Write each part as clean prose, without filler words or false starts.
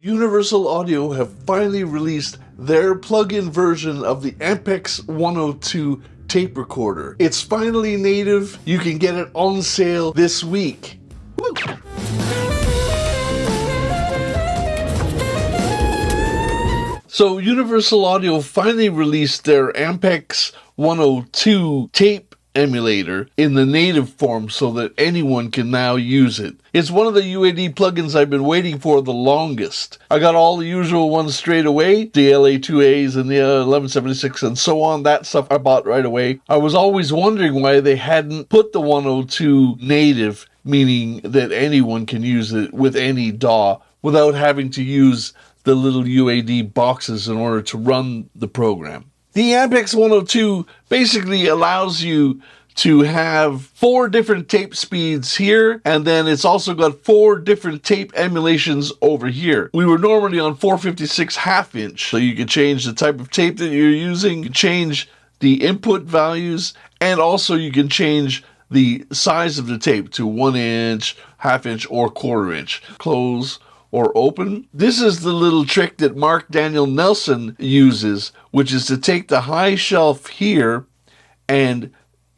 Universal Audio have finally released their plug-in version of the Ampex 102 tape recorder. It's finally native. You can get it on sale this week. Woo! So Universal Audio finally released their Ampex 102 tape emulator in the native form so that anyone can now use it. It's one of the UAD plugins I've been waiting for the longest. I got all the usual ones straight away, the LA2As and the 1176 and so on. That stuff I bought right away. I was always wondering why they hadn't put the 102 native, meaning that anyone can use it with any DAW without having to use the little UAD boxes in order to run the program. The Ampex 102 basically allows you to have 4 different tape speeds here, and then it's also got 4 different tape emulations over here. We were normally on 456 half-inch, so you can change the type of tape that you're using, you can change the input values, and also you can change the size of the tape to 1 inch, half-inch, or quarter-inch. Close or open. This is the little trick that Mark Daniel Nelson uses, which is to take the high shelf here and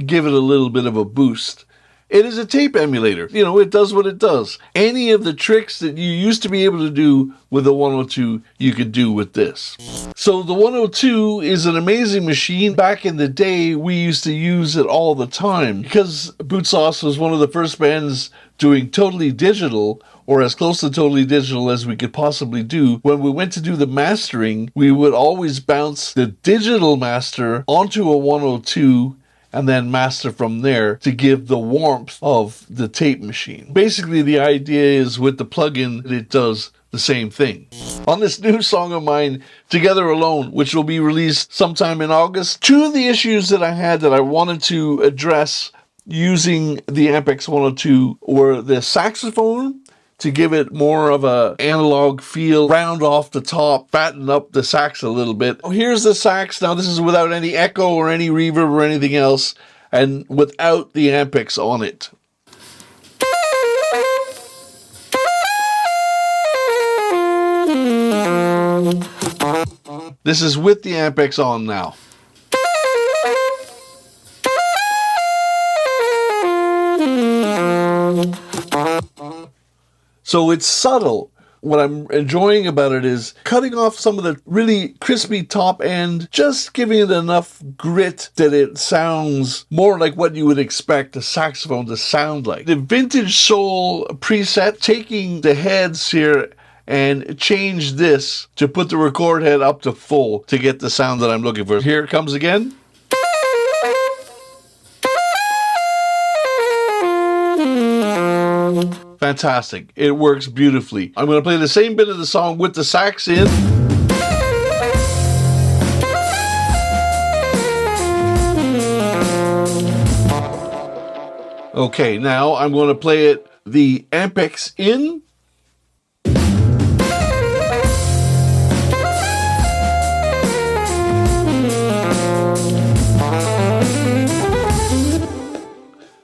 give it a little bit of a boost. It is a tape emulator. You know, it does what it does. Any of the tricks that you used to be able to do with the 102, you could do with this. So the 102 is an amazing machine. Back in the day, we used to use it all the time because Boot Sauce was one of the first bands doing totally digital, or as close to totally digital as we could possibly do. When we went to do the mastering, we would always bounce the digital master onto a 102 and then master from there to give the warmth of the tape machine. Basically, the idea is with the plugin that it does the same thing. On this new song of mine, Together Alone, which will be released sometime in August, 2 of the issues that I had that I wanted to address using the Ampex 102 were the saxophone, to give it more of a analog feel, round off the top, fatten up the sax a little bit. Oh, here's the sax. Now this is without any echo or any reverb or anything else, and without the Ampex on it. This is with the Ampex on now. So it's subtle. What I'm enjoying about it is cutting off some of the really crispy top end, just giving it enough grit that it sounds more like what you would expect a saxophone to sound like. The Vintage Soul preset, taking the heads here and change this to put the record head up to full to get the sound that I'm looking for. Here it comes again. Fantastic. It works beautifully. I'm going to play the same bit of the song with the sax in. Okay, now I'm going to play it the Ampex in.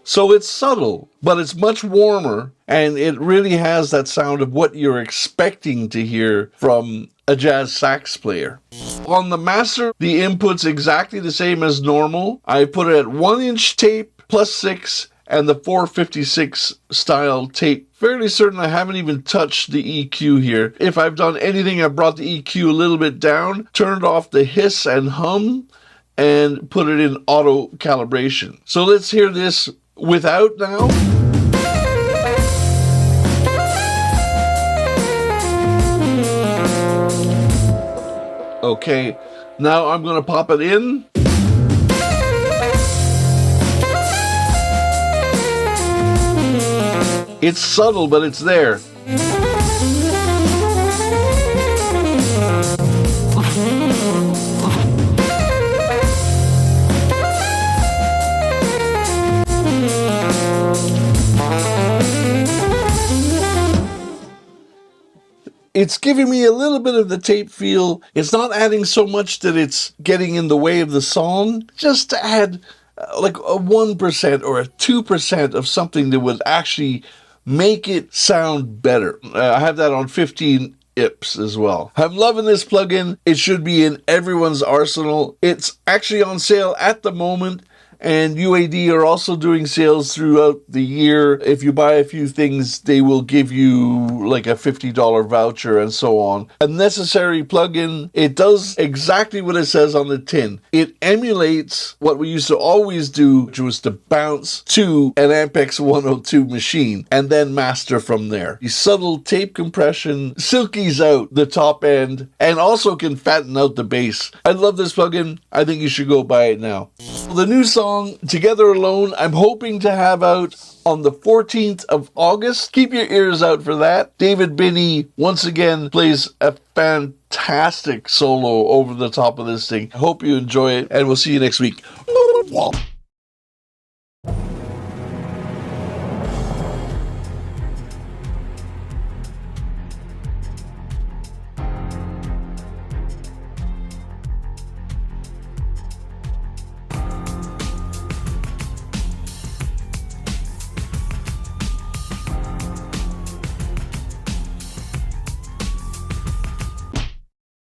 So it's subtle, but it's much warmer, and it really has that sound of what you're expecting to hear from a jazz sax player. On the master, the input's exactly the same as normal. I put it at 1 inch tape plus 6 and the 456 style tape. Fairly certain I haven't even touched the EQ here. If I've done anything, I've brought the EQ a little bit down, turned off the hiss and hum, and put it in auto calibration. So let's hear this without now. Okay, now I'm going to pop it in. It's subtle, but it's there. It's giving me a little bit of the tape feel. It's not adding so much that it's getting in the way of the song. Just to add like a 1% or a 2% of something that would actually make it sound better. I have that on 15 IPs as well. I'm loving this plugin. It should be in everyone's arsenal. It's actually on sale at the moment. And UAD are also doing sales throughout the year. If you buy a few things, they will give you like a $50 voucher and so on. A necessary plugin. It does exactly what it says on the tin. It emulates what we used to always do, which was to bounce to an Ampex 102 machine and then master from there. The subtle tape compression silkies out the top end and also can fatten out the bass. I love this plugin. I think you should go buy it now. The new song, Together Alone, I'm hoping to have out on the 14th of August. Keep your ears out for that. David Binney, once again, plays a fantastic solo over the top of this thing. I hope you enjoy it, and we'll see you next week.